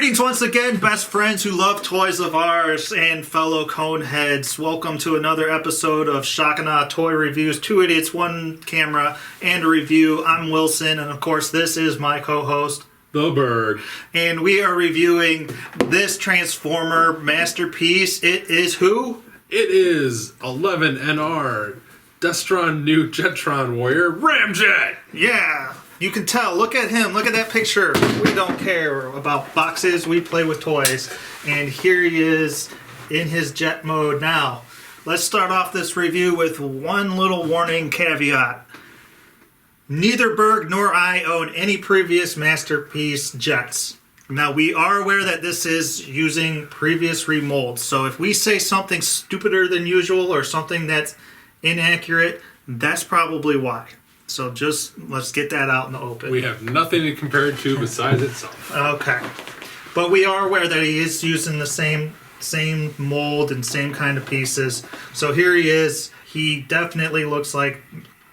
Greetings once again, best friends who love toys of ours and fellow coneheads. Welcome to another episode of Shock and Awe Toy Reviews. 2 idiots, 1 camera, and a review. I'm Wilson, and of course this is my co-host, the Berg. And we are reviewing this Transformer masterpiece. It is who? It is 11NR Destron New Jetron Warrior Ramjet. Yeah. You can tell. Look at him. Look at that picture. We don't care about boxes. We play with toys. And here he is in his jet mode now. Let's start off this review with one little warning caveat. Neither Berg nor I own any previous Masterpiece jets. Now, we are aware that this is using previous remolds. So if we say something stupider than usual or something that's inaccurate, that's probably why. So just let's get that out in the open. We have nothing to compare it to besides itself. Okay. But we are aware that he is using the same mold and same kind of pieces. So here he is. He definitely looks like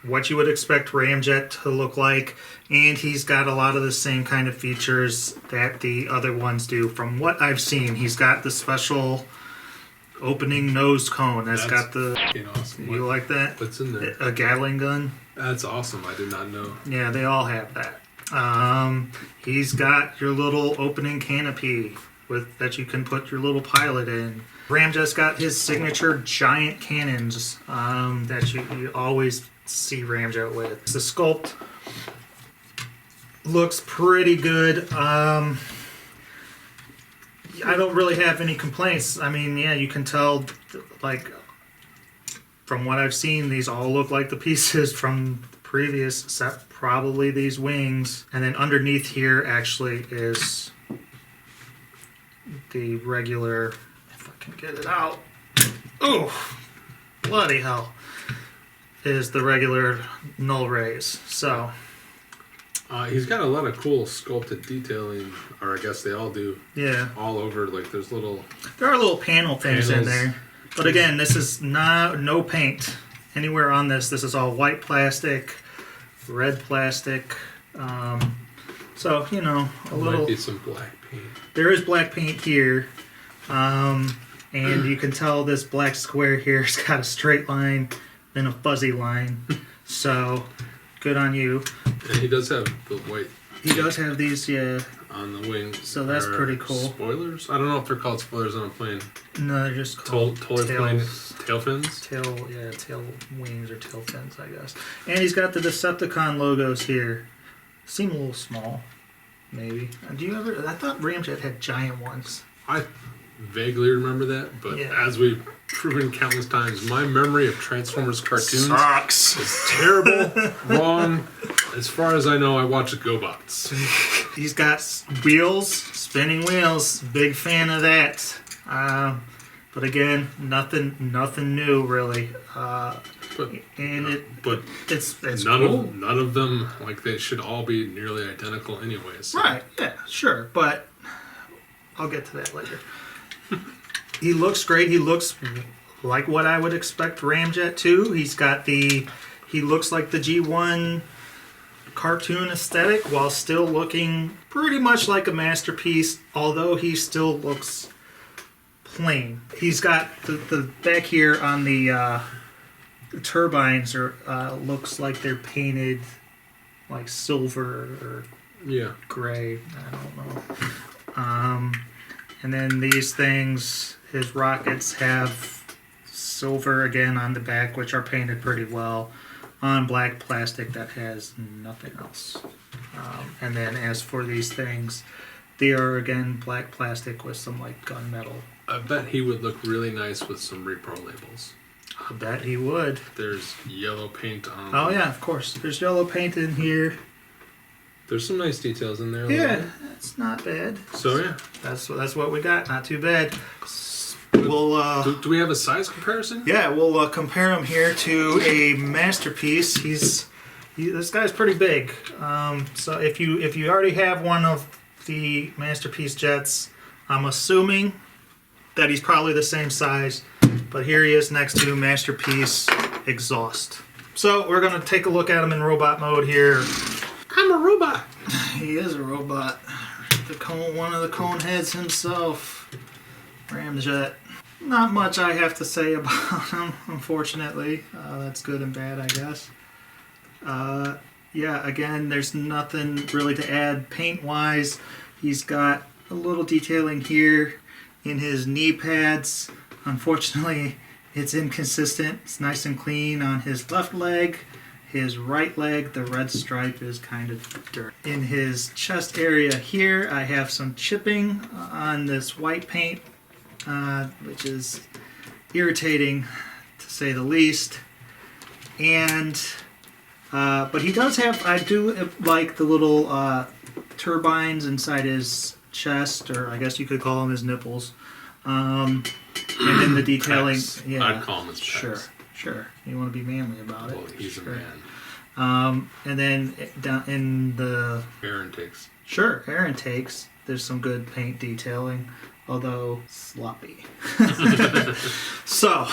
what you would expect Ramjet to look like. And he's got a lot of the same kind of features that the other ones do. From what I've seen, he's got the special opening nose cone. That's got the... Awesome. You like that? What's in there? A Gatling gun. That's awesome. I did not know. Yeah, they all have that. He's got your little opening canopy that you can put your little pilot in. Ramjet's got his signature giant cannons that you always see Ramjet with. The sculpt looks pretty good. I don't really have any complaints. I mean, yeah, you can tell, like, from what I've seen, these all look like the pieces from the previous, except probably these wings. And then underneath here actually is the regular, if I can get it out. Oh, bloody hell. Is the regular null rays. So he's got a lot of cool sculpted detailing, or I guess they all do. Yeah. All over, like there's little... There are little panel things in there. But again, this is no paint anywhere on this. This is all white plastic, red plastic. So, you know, might be some black paint. There is black paint here. And you can tell this black square here has got a straight line and a fuzzy line. So, good on you. And he does have the white. He does have these, yeah. On the wings. So that's pretty cool. Spoilers? I don't know if they're called spoilers on a plane. No, they're just called tail fins? Tail wings or tail fins, I guess. And he's got the Decepticon logos here. Seem a little small, maybe. Do you ever... I thought Ramjet had giant ones. I vaguely remember that, but as we've proven countless times, my memory of Transformers cartoons sucks. Is terrible, wrong. As far as I know, I watch GoBots. He's got wheels, spinning wheels. Big fan of that. But again, nothing new really. It's cool. None of them, like, they should all be nearly identical anyways. So. Right? Yeah, sure. But I'll get to that later. He looks great. He looks like what I would expect Ramjet to. He looks like the G1 cartoon aesthetic while still looking pretty much like a masterpiece, although he still looks plain. He's got the back here on the turbines looks like they're painted like silver or gray. I don't know. And then these things, his rockets have silver again on the back, which are painted pretty well on black plastic that has nothing else. And then as for these things, they are again black plastic with some like gunmetal. I bet he would look really nice with some repro labels. I bet he would. There's yellow paint on. Oh yeah, of course. There's yellow paint in here. There's some nice details in there. Yeah, it's not bad. So yeah, that's what we got. Not too bad. We'll do we have a size comparison? Yeah, we'll compare him here to a masterpiece. This guy's pretty big. So if you already have one of the masterpiece jets, I'm assuming that he's probably the same size. But here he is next to masterpiece exhaust. So we're gonna take a look at him in robot mode here. I'm a robot. He is a robot. one of the cone heads himself, Ramjet. Not much I have to say about him, unfortunately. That's good and bad, I guess. Yeah, again, there's nothing really to add paint-wise. He's got a little detailing here in his knee pads. Unfortunately, it's inconsistent. It's nice and clean on his left leg. His right leg, the red stripe is kind of dirty. In his chest area here, I have some chipping on this white paint, which is irritating to say the least. And but he does have, I do like the little turbines inside his chest, or I guess you could call them his nipples. And then the detailing, Pecs. yeah, I'd call him his pecs. Sure. You want to be manly about it. Well, he's sure. a man. And then down in the Air intakes. air intakes, there's some good paint detailing, although sloppy. So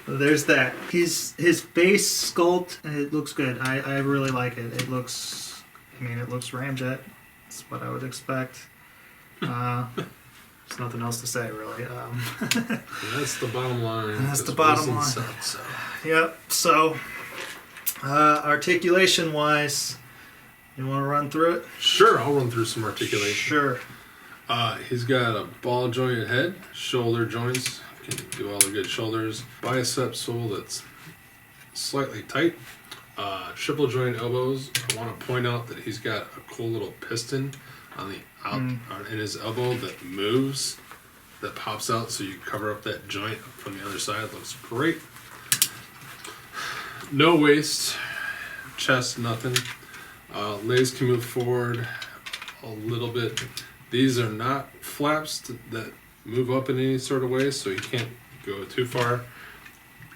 there's that. His base sculpt, it looks good. I really like it. It looks Ramjet. That's what I would expect. There's nothing else to say, really. That's the bottom line. That's the bottom line. Sucks, so. Yep. So, articulation-wise, you want to run through it? Sure, I'll run through some articulation. Sure. He's got a ball jointed head, shoulder joints, can do all the good shoulders, bicep sole that's slightly tight, triple joint elbows. I want to point out that he's got a cool little piston on the in his elbow that moves, that pops out, so you cover up that joint from the other side. Looks great. No waist, chest, nothing. Legs can move forward a little bit. These are not flaps that move up in any sort of way, so he can't go too far.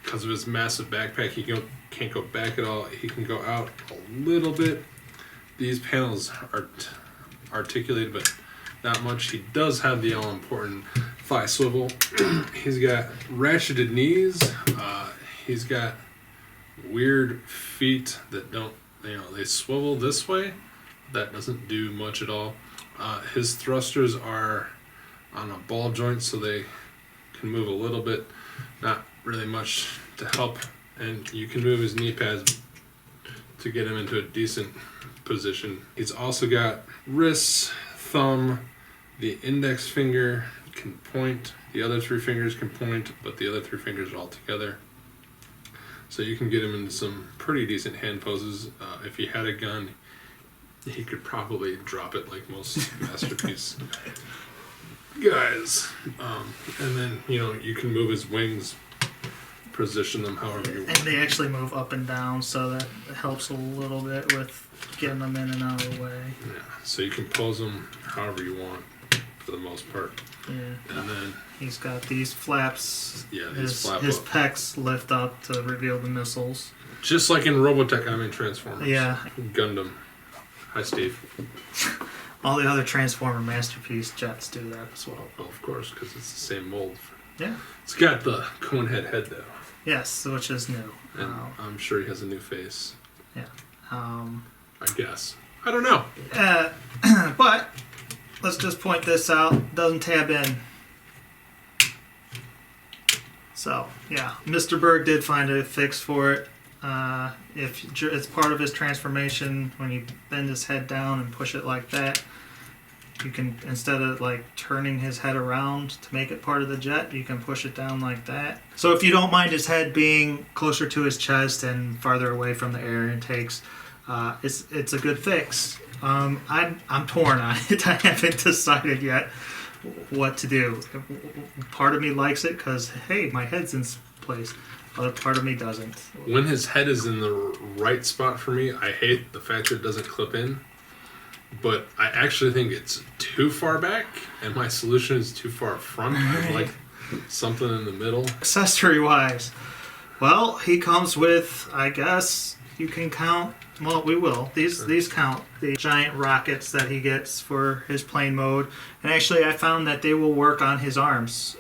Because of his massive backpack, he can't go back at all. He can go out a little bit. These panels are articulated, but not much. He does have the all-important thigh swivel. He's got ratcheted knees. He's got weird feet that don't, they swivel this way. That doesn't do much at all. His thrusters are on a ball joint, so they can move a little bit. Not really much to help. And you can move his knee pads to get him into a decent position. He's also got wrists, thumb, the index finger can point, the other three fingers can point, but the other three fingers are all together. So you can get him into some pretty decent hand poses. If he had a gun, he could probably drop it like most Masterpiece guys. And then, you can move his wings, position them however you want. And they actually move up and down, so that helps a little bit with getting them in and out of the way. Yeah, so you can pose them however you want for the most part. Yeah. And then he's got these flaps. Yeah, these flap his up. pecs lift up to reveal the missiles. Just like in Robotech, Transformers. Yeah. Gundam. Hi, Steve. All the other Transformer Masterpiece jets do that as well. Well, of course, because it's the same mold. Yeah. It's got the cone head though. Yes, which is new. And I'm sure he has a new face. Yeah. I guess. I don't know. But let's just point this out. Doesn't tab in. So, yeah. Mr. Berg did find a fix for it. If it's part of his transformation, when you bend his head down and push it like that, you can, instead of turning his head around to make it part of the jet, you can push it down like that. So if you don't mind his head being closer to his chest and farther away from the air intakes, it's a good fix. I'm torn on it. I haven't decided yet what to do. Part of me likes it because, hey, my head's in place. Other part of me doesn't. When his head is in the right spot for me, I hate the fact that it doesn't clip in. But I actually think it's too far back, and my solution is too far front. I'd like something in the middle. Accessory-wise, well, he comes with, I guess you can count. Well, we will. These count the giant rockets that he gets for his plane mode, and actually, I found that they will work on his arms,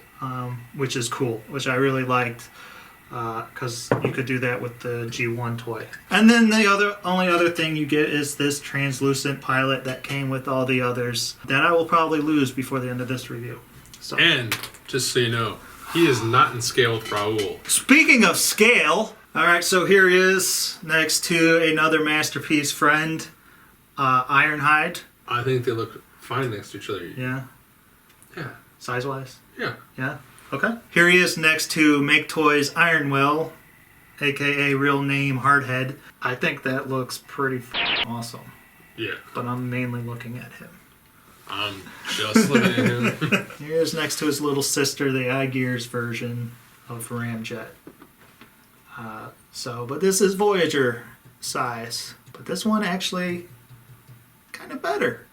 which is cool, which I really liked. because you could do that with the G1 toy. And then the only other thing you get is this translucent pilot that came with all the others that I will probably lose before the end of this review. So. And just so you know, he is not in scale with Raoul. Speaking of scale, all right, so here he is next to another masterpiece friend, Ironhide. I think they look fine next to each other. Yeah. Yeah. Size-wise? Yeah. Yeah. Okay. Here he is next to Make Toys Ironwell, aka real name Hardhead. I think that looks pretty awesome. Yeah. But I'm mainly looking at him. I'm just looking at him. Here he is next to his little sister, the iGears version of Ramjet. But this is Voyager size. But this one actually kind of better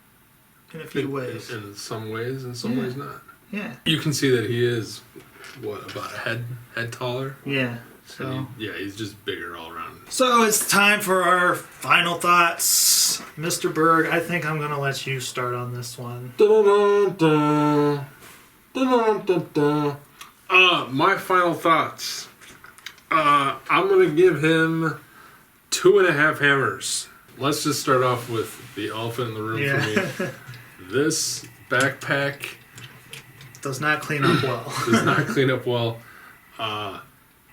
in a few ways. In some ways, in some ways not. Yeah. You can see that he is, about a head taller? Yeah. So he's just bigger all around. So it's time for our final thoughts. Mr. Berg, I think I'm going to let you start on this one. My final thoughts. I'm going to give him 2.5 hammers. Let's just start off with the elephant in the room for me. This backpack does not clean up well. Does not clean up well.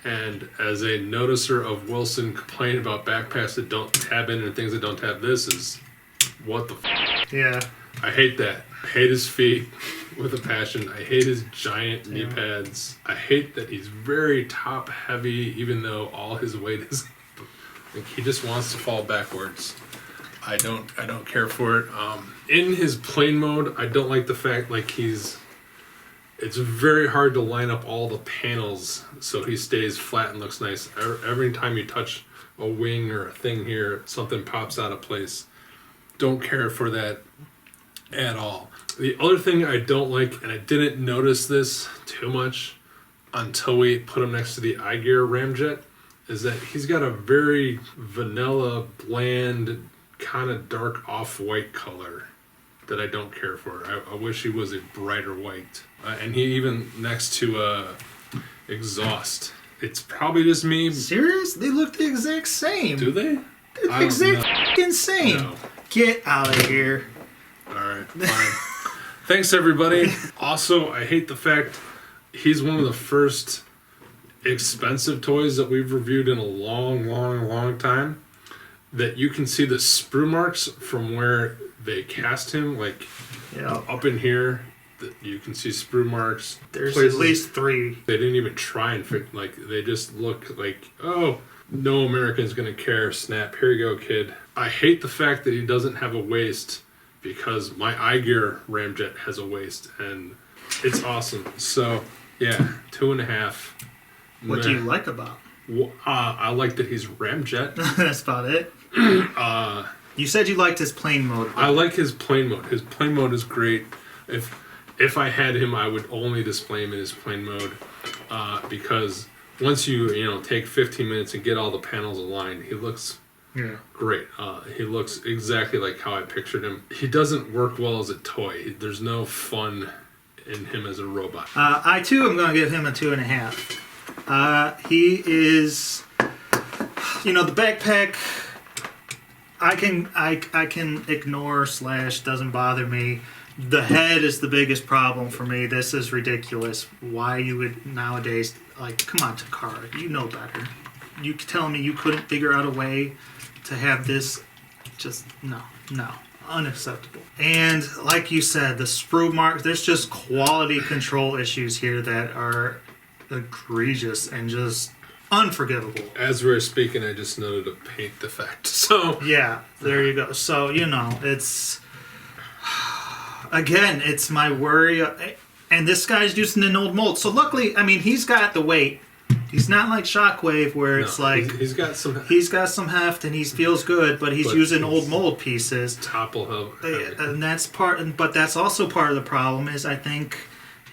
And as a noticer of Wilson complaining about backpacks that don't tab in and things that don't tab, this is what the Yeah. I hate that. I hate his feet with a passion. I hate his giant knee pads. I hate that he's very top heavy, even though all his weight is like he just wants to fall backwards. I don't care for it. In his plane mode, I don't like the fact it's very hard to line up all the panels so he stays flat and looks nice. Every time you touch a wing or a thing here, something pops out of place. Don't care for that at all. The other thing I don't like, and I didn't notice this too much until we put him next to the iGear Ramjet, is that he's got a very vanilla, bland, kind of dark off-white color that I don't care for. I wish he was a brighter white. And he even next to exhaust. It's probably just me. Serious? They look the exact same. Do they? They're the exact fucking same. No. Get out of here. Alright, fine. Thanks, everybody. Also, I hate the fact he's one of the first expensive toys that we've reviewed in a long time. That you can see the sprue marks from where they cast him, up in here. That you can see sprue marks. There's places. at least 3. They didn't even try and fit. They just look like, oh, no American's gonna care. Snap. Here you go, kid. I hate the fact that he doesn't have a waist because my iGear Ramjet has a waist and it's awesome. So yeah, 2.5. What do you like about him? I like that he's Ramjet. That's about it. You said you liked his plane mode. I like his plane mode. His plane mode is great. If I had him, I would only display him in his plane mode because once you take 15 minutes and get all the panels aligned, he looks great. He looks exactly like how I pictured him. He doesn't work well as a toy. There's no fun in him as a robot. I too am going to give him a 2.5. He is, the backpack. I can ignore / doesn't bother me. The head is the biggest problem for me. This is ridiculous. Why you would nowadays, come on, Takara, you know better. You telling me you couldn't figure out a way to have this? Just, no, unacceptable. And like you said, the sprue marks, there's just quality control issues here that are egregious and just unforgivable. As we're speaking, I just noted a paint defect. So yeah, there you go. So it's again, it's my worry. And this guy's using an old mold. So luckily, he's got the weight. He's not like Shockwave where it's he's got some heft and he feels good, but he's using old mold pieces. Topple heavy. And that's but that's also part of the problem is I think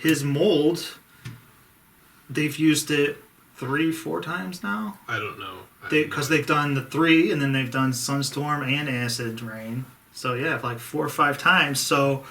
his mold, they've used it 3-4 times now. I don't know. Because they've done the 3 and then they've done Sunstorm and Acid Rain. So yeah, 4 or 5 times. So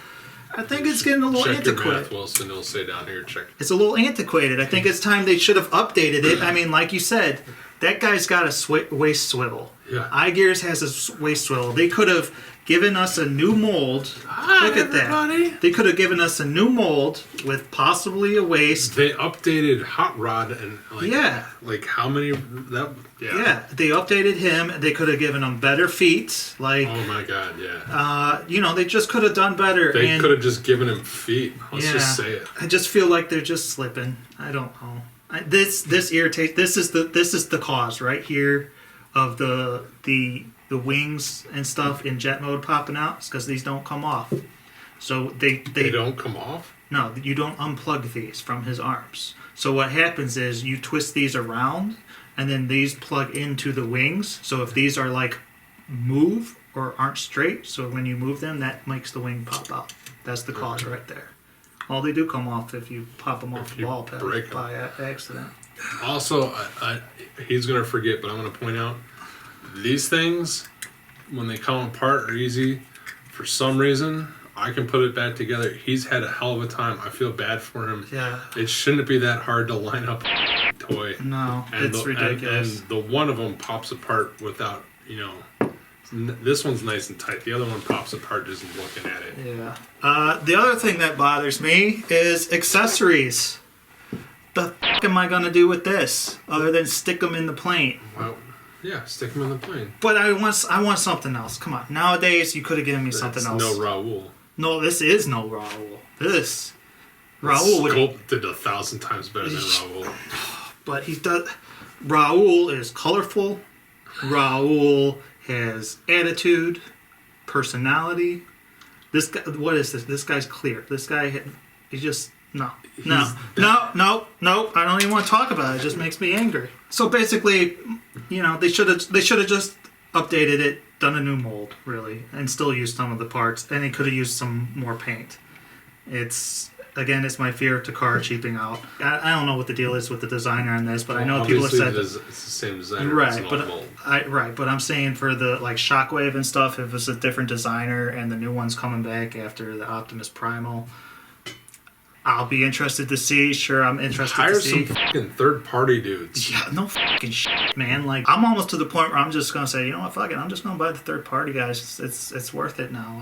I think it's getting a little Check your antiquated. math, Wilson. It'll say down here, check. It's a little antiquated. I think it's time they should have updated it. I mean, like you said, that guy's got a waist swivel. Yeah. iGears has a waist swivel. They could have given us a new mold. Hi, Look at everybody. that. They could have given us a new mold with possibly a waist. They updated Hot Rod and Yeah. like how many that Yeah, they updated him. They could have given him better feet. Like, Oh my god, yeah. they just could have done better. They and could have just given him feet. Let's just say it. I just feel like they're just slipping. I don't know. This irritates. This is the cause right here of the wings and stuff in jet mode popping out. It's because these don't come off. So they don't come off? No, you don't unplug these from his arms. So what happens is you twist these around, and then these plug into the wings. So if these are like move or aren't straight, so when you move them, that makes the wing pop out. That's the cause right there. All they do come off if you pop them off the ball pad by accident. Also, he's going to forget, but I'm going to point out, these things, when they come apart, are easy. For some reason, I can put it back together. He's had a hell of a time. I feel bad for him. Yeah. It shouldn't be that hard to line up a toy. No, it's ridiculous. And the one of them pops apart without, this one's nice and tight. The other one pops apart just looking at it. Yeah. The other thing that bothers me is accessories. The f am I gonna do with this other than stick them in the plane? Well, yeah, stick them in the plane. But I want something else. Come on. Nowadays, you could have given me something else. No Raoul. No, this is no Raoul. Raoul would. Sculpted 1,000 times better than Raoul. But Raoul is colorful. Raoul has attitude, personality. This guy, what is this? This guy's clear. This guy, he's just no. I don't even want to talk about it. It just makes me angry. So basically, they should have just updated it, done a new mold, really, and still used some of the parts. And they could have used some more paint. It's my fear of Takara cheaping out. I don't know what the deal is with the designer on this, but I know people have said it's the same designer. Right, but I'm saying for the Shockwave and stuff, if it's a different designer and the new one's coming back after the Optimus Primal, I'll be interested to see. Sure, I'm interested to see. Hire some fucking third-party dudes. Yeah, no fucking shit, man. Like, I'm almost to the point where I'm just gonna say, you know what, fuck it, I'm just gonna buy the third-party guys. It's worth it now.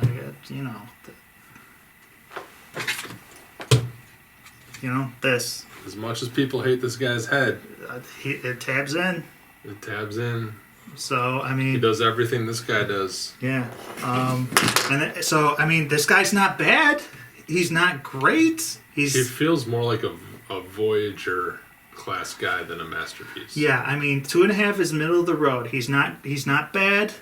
This. As much as people hate this guy's head, It tabs in. it tabs in. So I mean, He does everything this guy does. yeah. This guy's not bad. He's not great. He feels more like a Voyager class guy than a masterpiece. Yeah, 2.5 is middle of the road. He's not bad,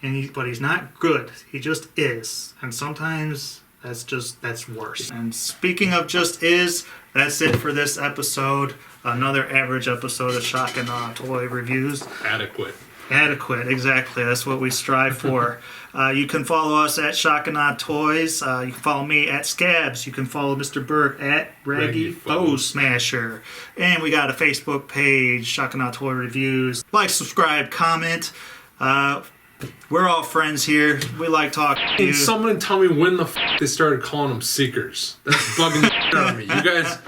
but he's not good. He just is, and sometimes that's worse. And speaking of just is, that's it for this episode. Another average episode of Shock and Awe Toy Reviews. Adequate, exactly. That's what we strive for. You can follow us at Shock and Awe Toys. You can follow me at Scabs. You can follow Mr. Berg at Raggy Foe Smasher. And we got a Facebook page, Shock and Awe Toy Reviews. Like, subscribe, comment. We're all friends here. We like talking to you. Can someone tell me when the they started calling them Seekers? That's bugging the shit out of me. You guys,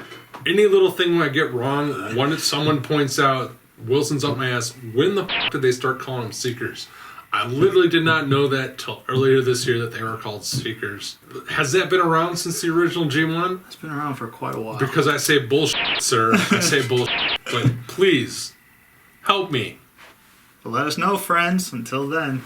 any little thing I get wrong, when someone points out, Wilson's up my ass, when the did they start calling them Seekers? I literally did not know that till earlier this year that they were called Seekers. Has that been around since the original G1? It's been around for quite a while. Because I say bullshit, sir. I say bullshit. But please, help me. Let us know, friends. Until then.